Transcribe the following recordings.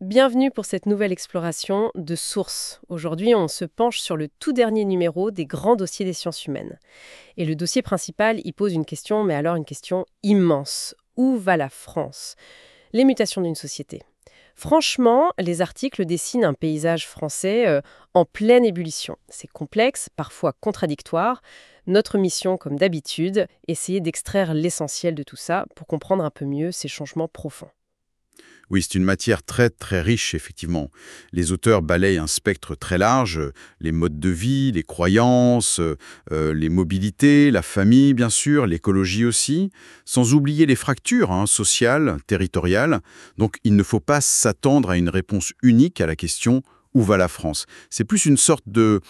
Bienvenue pour cette nouvelle exploration de sources. Aujourd'hui, on se penche sur le tout dernier numéro des grands dossiers des sciences humaines. Et le dossier principal, il pose une question, mais alors une question immense. Où va la France? Les mutations d'une société. Franchement, les articles dessinent un paysage français en pleine ébullition. C'est complexe, parfois contradictoire. Notre mission, comme d'habitude, essayer d'extraire l'essentiel de tout ça pour comprendre un peu mieux ces changements profonds. Oui, c'est une matière très très riche, effectivement. Les auteurs balayent un spectre très large, les modes de vie, les croyances, les mobilités, la famille, bien sûr, l'écologie aussi, sans oublier les fractures sociales, territoriales. Donc il ne faut pas s'attendre à une réponse unique à la question «Où va la France?». C'est plus une sorte de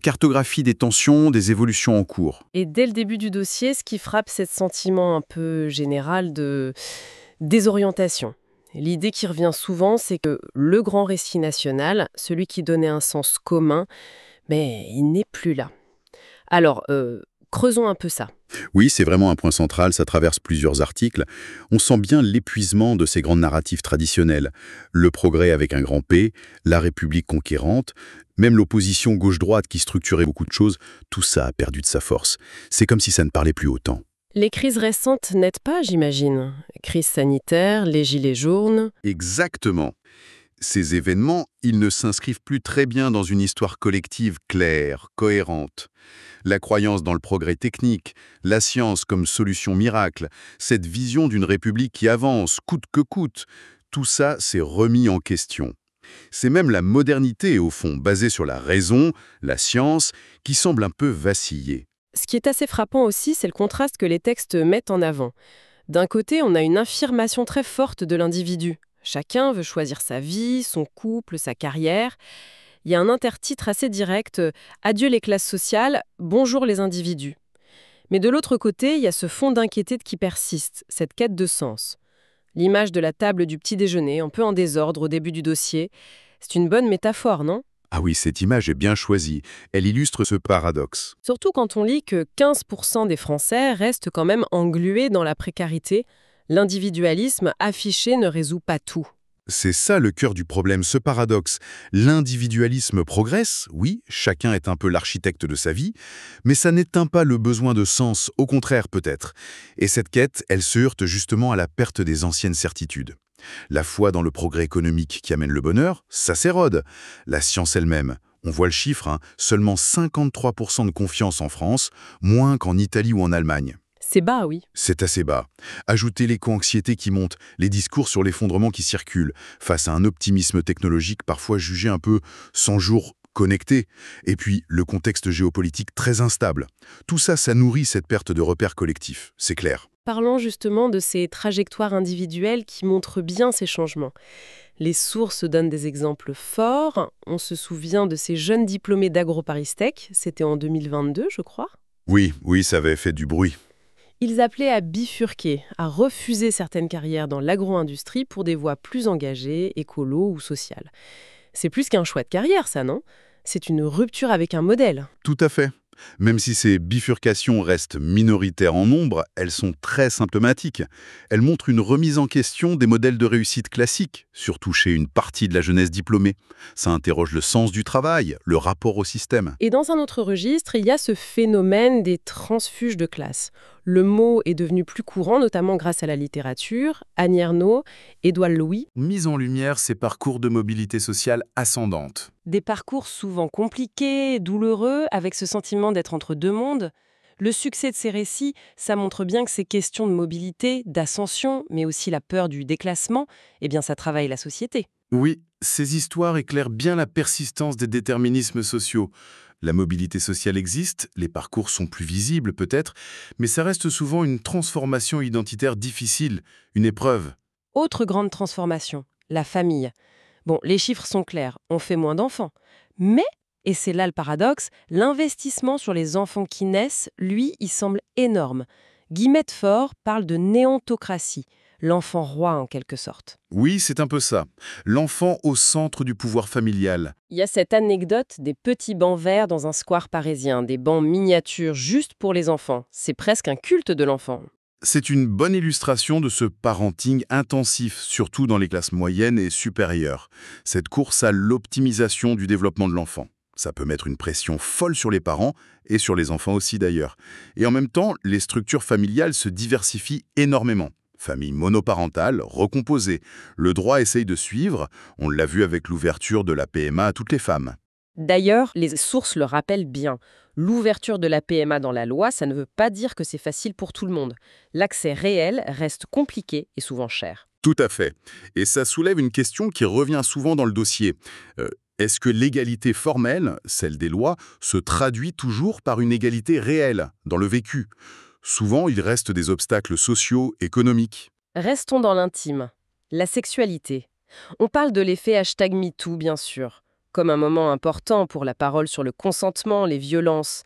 cartographie des tensions, des évolutions en cours. Et dès le début du dossier, ce qui frappe, c'est ce sentiment un peu général de désorientation. L'idée qui revient souvent, c'est que le grand récit national, celui qui donnait un sens commun, mais il n'est plus là. Alors, creusons un peu ça. Oui, c'est vraiment un point central, ça traverse plusieurs articles. On sent bien l'épuisement de ces grandes narratives traditionnelles. Le progrès avec un grand P, la République conquérante, même l'opposition gauche-droite qui structurait beaucoup de choses, tout ça a perdu de sa force. C'est comme si ça ne parlait plus autant. Les crises récentes n'aident pas, j'imagine. Crise sanitaire, les gilets jaunes. Exactement. Ces événements, ils ne s'inscrivent plus très bien dans une histoire collective claire, cohérente. La croyance dans le progrès technique, la science comme solution miracle, cette vision d'une république qui avance, coûte que coûte, tout ça s'est remis en question. C'est même la modernité, au fond, basée sur la raison, la science, qui semble un peu vaciller. Ce qui est assez frappant aussi, c'est le contraste que les textes mettent en avant. D'un côté, on a une affirmation très forte de l'individu. Chacun veut choisir sa vie, son couple, sa carrière. Il y a un intertitre assez direct, Adieu les classes sociales, bonjour les individus. Mais de l'autre côté, il y a ce fond d'inquiétude qui persiste, cette quête de sens. L'image de la table du petit déjeuner, un peu en désordre au début du dossier, c'est une bonne métaphore, non? Ah oui, cette image est bien choisie. Elle illustre ce paradoxe. Surtout quand on lit que 15% des Français restent quand même englués dans la précarité. L'individualisme affiché ne résout pas tout. C'est ça le cœur du problème, ce paradoxe. L'individualisme progresse, oui, chacun est un peu l'architecte de sa vie, mais ça n'éteint pas le besoin de sens, au contraire peut-être. Et cette quête, elle se heurte justement à la perte des anciennes certitudes. La foi dans le progrès économique qui amène le bonheur, ça s'érode. La science elle-même, on voit le chiffre, seulement 53% de confiance en France, moins qu'en Italie ou en Allemagne. C'est bas, oui. C'est assez bas. Ajoutez l'éco-anxiété qui monte, les discours sur l'effondrement qui circulent, face à un optimisme technologique parfois jugé un peu sans jour connecté, et puis le contexte géopolitique très instable. Tout ça, ça nourrit cette perte de repères collectifs, c'est clair. Parlons justement de ces trajectoires individuelles qui montrent bien ces changements. Les sources donnent des exemples forts. On se souvient de ces jeunes diplômés d'AgroParisTech, c'était en 2022, je crois. Oui, oui, ça avait fait du bruit. Ils appelaient à bifurquer, à refuser certaines carrières dans l'agro-industrie pour des voies plus engagées, écolo ou sociales. C'est plus qu'un choix de carrière, ça, non? C'est une rupture avec un modèle. Tout à fait. Même si ces bifurcations restent minoritaires en nombre, elles sont très symptomatiques. Elles montrent une remise en question des modèles de réussite classiques, surtout chez une partie de la jeunesse diplômée. Ça interroge le sens du travail, le rapport au système. Et dans un autre registre, il y a ce phénomène des transfuges de classe. Le mot est devenu plus courant, notamment grâce à la littérature. Annie Ernaux, Édouard Louis. Mise en lumière ces parcours de mobilité sociale ascendante. Des parcours souvent compliqués, douloureux, avec ce sentiment d'être entre deux mondes. Le succès de ces récits, ça montre bien que ces questions de mobilité, d'ascension, mais aussi la peur du déclassement, eh bien ça travaille la société. Oui, ces histoires éclairent bien la persistance des déterminismes sociaux. La mobilité sociale existe, les parcours sont plus visibles peut-être, mais ça reste souvent une transformation identitaire difficile, une épreuve. Autre grande transformation, la famille. Bon, les chiffres sont clairs, on fait moins d'enfants. Mais, et c'est là le paradoxe, l'investissement sur les enfants qui naissent, lui, il semble énorme. Guillemette Faure parle de néontocratie, l'enfant roi en quelque sorte. Oui, c'est un peu ça. L'enfant au centre du pouvoir familial. Il y a cette anecdote des petits bancs verts dans un square parisien, des bancs miniatures juste pour les enfants. C'est presque un culte de l'enfant. C'est une bonne illustration de ce parenting intensif, surtout dans les classes moyennes et supérieures. Cette course à l'optimisation du développement de l'enfant. Ça peut mettre une pression folle sur les parents, et sur les enfants aussi d'ailleurs. Et en même temps, les structures familiales se diversifient énormément. Famille monoparentale, recomposée. Le droit essaye de suivre, on l'a vu avec l'ouverture de la PMA à toutes les femmes. D'ailleurs, les sources le rappellent bien. L'ouverture de la PMA dans la loi, ça ne veut pas dire que c'est facile pour tout le monde. L'accès réel reste compliqué et souvent cher. Tout à fait. Et ça soulève une question qui revient souvent dans le dossier. Est-ce que l'égalité formelle, celle des lois, se traduit toujours par une égalité réelle, dans le vécu? Souvent, il reste des obstacles sociaux, économiques. Restons dans l'intime. La sexualité. On parle de l'effet #MeToo, bien sûr, comme un moment important pour la parole sur le consentement, les violences.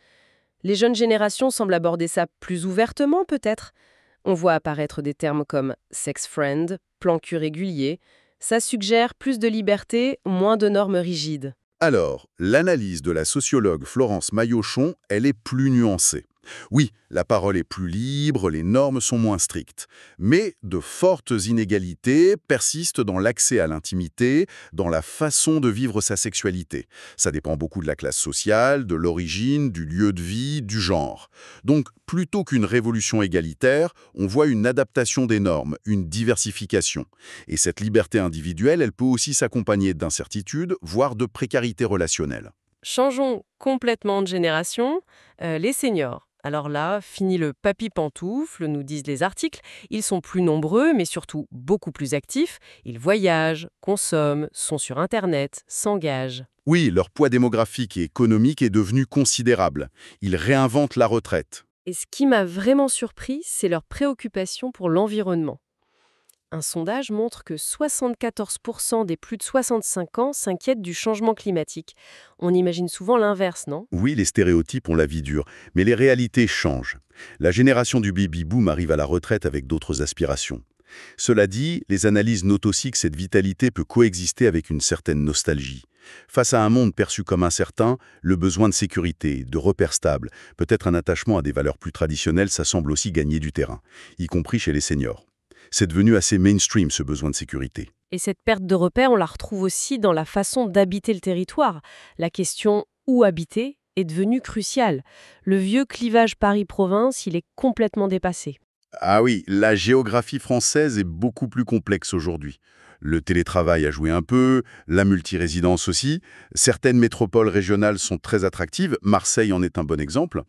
Les jeunes générations semblent aborder ça plus ouvertement, peut-être. On voit apparaître des termes comme sex friend, plan cul régulier. Ça suggère plus de liberté, moins de normes rigides. Alors, l'analyse de la sociologue Florence Maillochon, elle est plus nuancée. Oui, la parole est plus libre, les normes sont moins strictes. Mais de fortes inégalités persistent dans l'accès à l'intimité, dans la façon de vivre sa sexualité. Ça dépend beaucoup de la classe sociale, de l'origine, du lieu de vie, du genre. Donc, plutôt qu'une révolution égalitaire, on voit une adaptation des normes, une diversification. Et cette liberté individuelle, elle peut aussi s'accompagner d'incertitudes, voire de précarité relationnelle. Changeons complètement de génération. Les seniors. Alors là, fini le papy-pantoufle, nous disent les articles. Ils sont plus nombreux, mais surtout beaucoup plus actifs. Ils voyagent, consomment, sont sur Internet, s'engagent. Oui, leur poids démographique et économique est devenu considérable. Ils réinventent la retraite. Et ce qui m'a vraiment surpris, c'est leur préoccupation pour l'environnement. Un sondage montre que 74% des plus de 65 ans s'inquiètent du changement climatique. On imagine souvent l'inverse, non? Oui, les stéréotypes ont la vie dure, mais les réalités changent. La génération du baby-boom arrive à la retraite avec d'autres aspirations. Cela dit, les analyses notent aussi que cette vitalité peut coexister avec une certaine nostalgie. Face à un monde perçu comme incertain, le besoin de sécurité, de repères stables, peut-être un attachement à des valeurs plus traditionnelles, ça semble aussi gagner du terrain, y compris chez les seniors. C'est devenu assez mainstream, ce besoin de sécurité. Et cette perte de repères, on la retrouve aussi dans la façon d'habiter le territoire. La question « où habiter ?» est devenue cruciale. Le vieux clivage Paris-Province, il est complètement dépassé. Ah oui, la géographie française est beaucoup plus complexe aujourd'hui. Le télétravail a joué un peu, la multirésidence aussi. Certaines métropoles régionales sont très attractives, Marseille en est un bon exemple.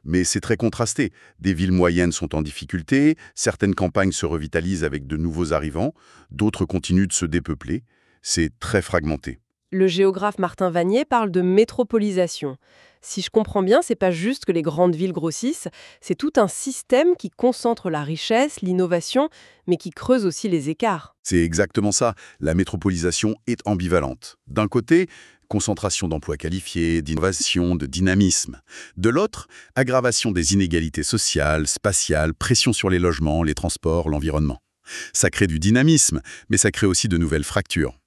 Mais c'est très contrasté. Des villes moyennes sont en difficulté, certaines campagnes se revitalisent avec de nouveaux arrivants, d'autres continuent de se dépeupler. C'est très fragmenté. Le géographe Martin Vanier parle de métropolisation. Si je comprends bien, c'est pas juste que les grandes villes grossissent, c'est tout un système qui concentre la richesse, l'innovation, mais qui creuse aussi les écarts. C'est exactement ça. La métropolisation est ambivalente. D'un côté, concentration d'emplois qualifiés, d'innovation, de dynamisme. De l'autre, aggravation des inégalités sociales, spatiales, pression sur les logements, les transports, l'environnement. Ça crée du dynamisme, mais ça crée aussi de nouvelles fractures.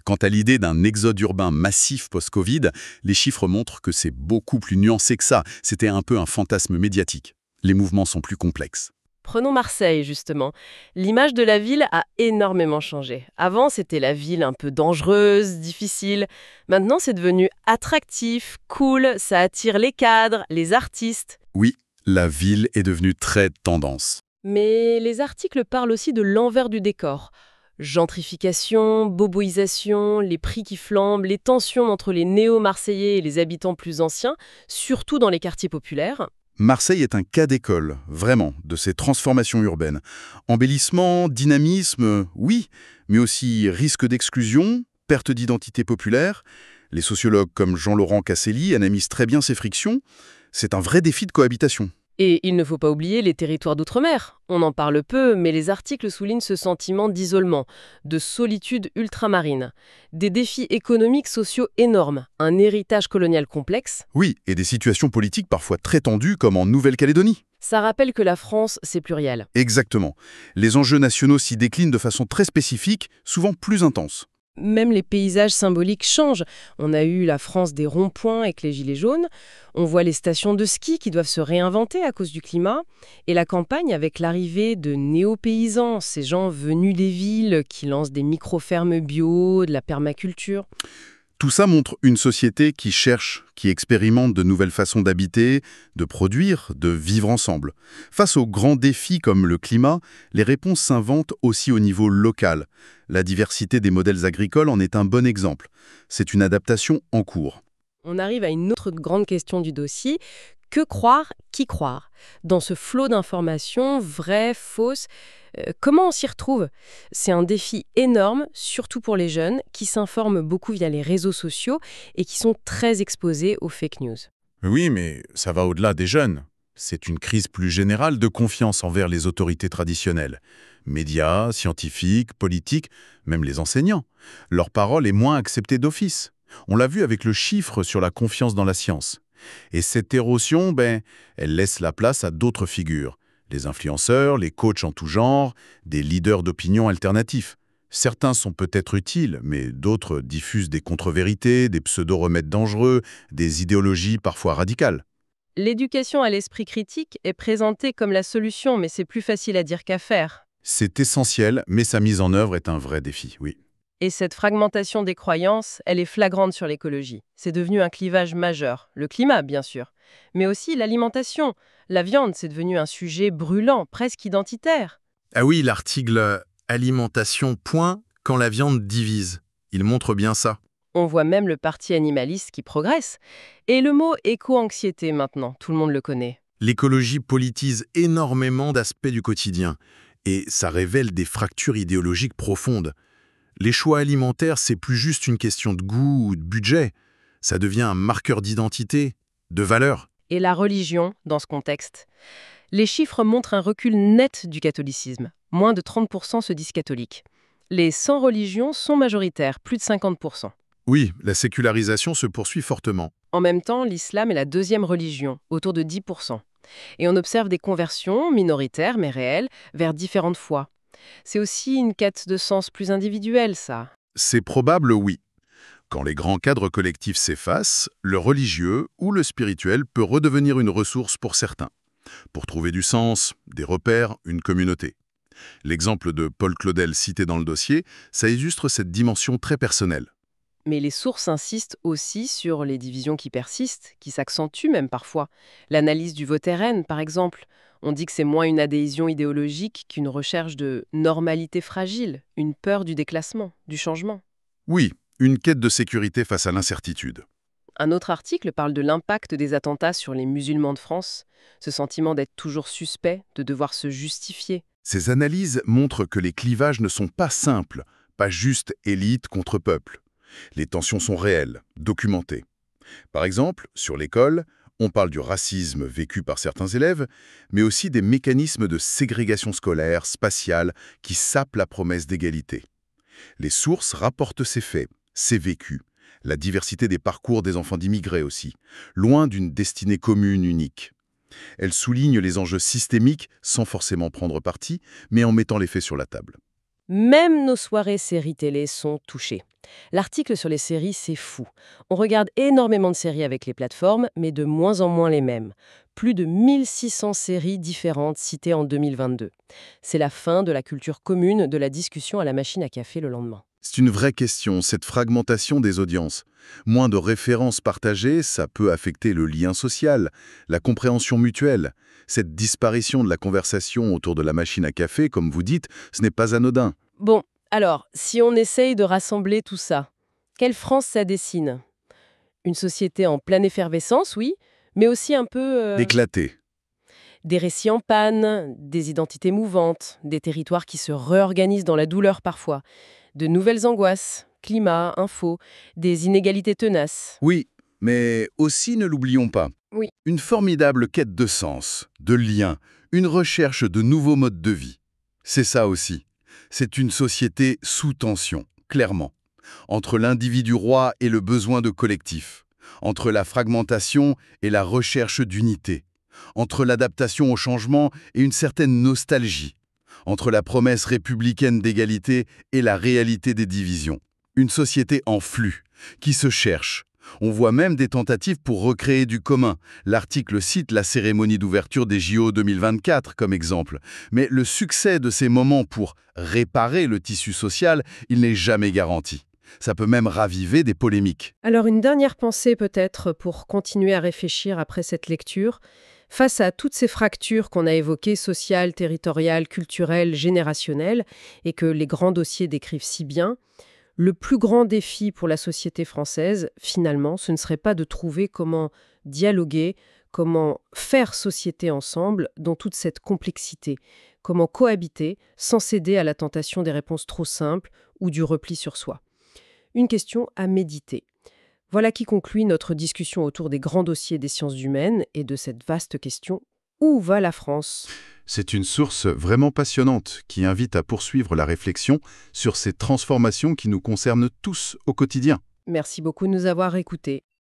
Quant à l'idée d'un exode urbain massif post-Covid, les chiffres montrent que c'est beaucoup plus nuancé que ça. C'était un peu un fantasme médiatique. Les mouvements sont plus complexes. Prenons Marseille, justement. L'image de la ville a énormément changé. Avant, c'était la ville un peu dangereuse, difficile. Maintenant, c'est devenu attractif, cool, ça attire les cadres, les artistes. Oui, la ville est devenue très tendance. Mais les articles parlent aussi de l'envers du décor. Gentrification, boboisation, les prix qui flambent, les tensions entre les néo-marseillais et les habitants plus anciens, surtout dans les quartiers populaires. Marseille est un cas d'école, vraiment, de ces transformations urbaines. Embellissement, dynamisme, oui, mais aussi risque d'exclusion, perte d'identité populaire. Les sociologues comme Jean-Laurent Casselli analysent très bien ces frictions. C'est un vrai défi de cohabitation. Et il ne faut pas oublier les territoires d'outre-mer. On en parle peu, mais les articles soulignent ce sentiment d'isolement, de solitude ultramarine. Des défis économiques, sociaux énormes, un héritage colonial complexe. Oui, et des situations politiques parfois très tendues comme en Nouvelle-Calédonie. Ça rappelle que la France, c'est pluriel. Exactement. Les enjeux nationaux s'y déclinent de façon très spécifique, souvent plus intense. Même les paysages symboliques changent. On a eu la France des ronds-points avec les gilets jaunes, on voit les stations de ski qui doivent se réinventer à cause du climat, et la campagne avec l'arrivée de néo-paysans, ces gens venus des villes qui lancent des micro-fermes bio, de la permaculture. Tout ça montre une société qui cherche, qui expérimente de nouvelles façons d'habiter, de produire, de vivre ensemble. Face aux grands défis comme le climat, les réponses s'inventent aussi au niveau local. La diversité des modèles agricoles en est un bon exemple. C'est une adaptation en cours. On arrive à une autre grande question du dossier. Que croire, qui croire? Dans ce flot d'informations, vraies, fausses, comment on s'y retrouve? C'est un défi énorme, surtout pour les jeunes, qui s'informent beaucoup via les réseaux sociaux et qui sont très exposés aux fake news. Oui, mais ça va au-delà des jeunes. C'est une crise plus générale de confiance envers les autorités traditionnelles. Médias, scientifiques, politiques, même les enseignants. Leur parole est moins acceptée d'office. On l'a vu avec le chiffre sur la confiance dans la science. Et cette érosion, elle laisse la place à d'autres figures. Les influenceurs, les coachs en tout genre, des leaders d'opinion alternatifs. Certains sont peut-être utiles, mais d'autres diffusent des contre-vérités, des pseudo-remèdes dangereux, des idéologies parfois radicales. L'éducation à l'esprit critique est présentée comme la solution, mais c'est plus facile à dire qu'à faire. C'est essentiel, mais sa mise en œuvre est un vrai défi, oui. Et cette fragmentation des croyances, elle est flagrante sur l'écologie. C'est devenu un clivage majeur. Le climat, bien sûr. Mais aussi l'alimentation. La viande, c'est devenu un sujet brûlant, presque identitaire. Ah oui, l'article Alimentation, point, quand la viande divise. Il montre bien ça. On voit même le parti animaliste qui progresse. Et le mot éco-anxiété maintenant, tout le monde le connaît. L'écologie politise énormément d'aspects du quotidien. Et ça révèle des fractures idéologiques profondes. Les choix alimentaires, c'est plus juste une question de goût ou de budget. Ça devient un marqueur d'identité, de valeur. Et la religion, dans ce contexte. Les chiffres montrent un recul net du catholicisme. Moins de 30% se disent catholiques. Les sans religion sont majoritaires, plus de 50%. Oui, la sécularisation se poursuit fortement. En même temps, l'islam est la deuxième religion, autour de 10%. Et on observe des conversions, minoritaires mais réelles, vers différentes foi. C'est aussi une quête de sens plus individuelle, ça. C'est probable, oui. Quand les grands cadres collectifs s'effacent, le religieux ou le spirituel peut redevenir une ressource pour certains. Pour trouver du sens, des repères, une communauté. L'exemple de Paul Claudel cité dans le dossier, ça illustre cette dimension très personnelle. Mais les sources insistent aussi sur les divisions qui persistent, qui s'accentuent même parfois. L'analyse du vote RN, par exemple. On dit que c'est moins une adhésion idéologique qu'une recherche de normalité fragile, une peur du déclassement, du changement. Oui, une quête de sécurité face à l'incertitude. Un autre article parle de l'impact des attentats sur les musulmans de France, ce sentiment d'être toujours suspect, de devoir se justifier. Ces analyses montrent que les clivages ne sont pas simples, pas juste élite contre peuple. Les tensions sont réelles, documentées. Par exemple, sur l'école, on parle du racisme vécu par certains élèves, mais aussi des mécanismes de ségrégation scolaire, spatiale, qui sapent la promesse d'égalité. Les sources rapportent ces faits, ces vécus, la diversité des parcours des enfants d'immigrés aussi, loin d'une destinée commune unique. Elles soulignent les enjeux systémiques sans forcément prendre parti, mais en mettant les faits sur la table. Même nos soirées séries télé sont touchées. L'article sur les séries, c'est fou. On regarde énormément de séries avec les plateformes, mais de moins en moins les mêmes. Plus de 1600 séries différentes citées en 2022. C'est la fin de la culture commune de la discussion à la machine à café le lendemain. C'est une vraie question, cette fragmentation des audiences. Moins de références partagées, ça peut affecter le lien social, la compréhension mutuelle. Cette disparition de la conversation autour de la machine à café, comme vous dites, ce n'est pas anodin. Bon, alors, si on essaye de rassembler tout ça, quelle France ça dessine? Une société en pleine effervescence, oui, mais aussi un peu... Éclaté. Des récits en panne, des identités mouvantes, des territoires qui se réorganisent dans la douleur parfois, de nouvelles angoisses, climat, info, des inégalités tenaces. Oui, mais aussi ne l'oublions pas. Oui. Une formidable quête de sens, de lien, une recherche de nouveaux modes de vie. C'est ça aussi. C'est une société sous tension, clairement. Entre l'individu roi et le besoin de collectif. Entre la fragmentation et la recherche d'unité. Entre l'adaptation au changement et une certaine nostalgie. Entre la promesse républicaine d'égalité et la réalité des divisions. Une société en flux, qui se cherche. On voit même des tentatives pour recréer du commun. L'article cite la cérémonie d'ouverture des JO 2024 comme exemple. Mais le succès de ces moments pour réparer le tissu social, il n'est jamais garanti. Ça peut même raviver des polémiques. Alors une dernière pensée peut-être pour continuer à réfléchir après cette lecture. Face à toutes ces fractures qu'on a évoquées, sociales, territoriales, culturelles, générationnelles, et que les grands dossiers décrivent si bien, le plus grand défi pour la société française, finalement, ce ne serait pas de trouver comment dialoguer, comment faire société ensemble dans toute cette complexité, comment cohabiter sans céder à la tentation des réponses trop simples ou du repli sur soi. Une question à méditer. Voilà qui conclut notre discussion autour des grands dossiers des sciences humaines et de cette vaste question « Où va la France ?» C'est une source vraiment passionnante qui invite à poursuivre la réflexion sur ces transformations qui nous concernent tous au quotidien. Merci beaucoup de nous avoir écoutés.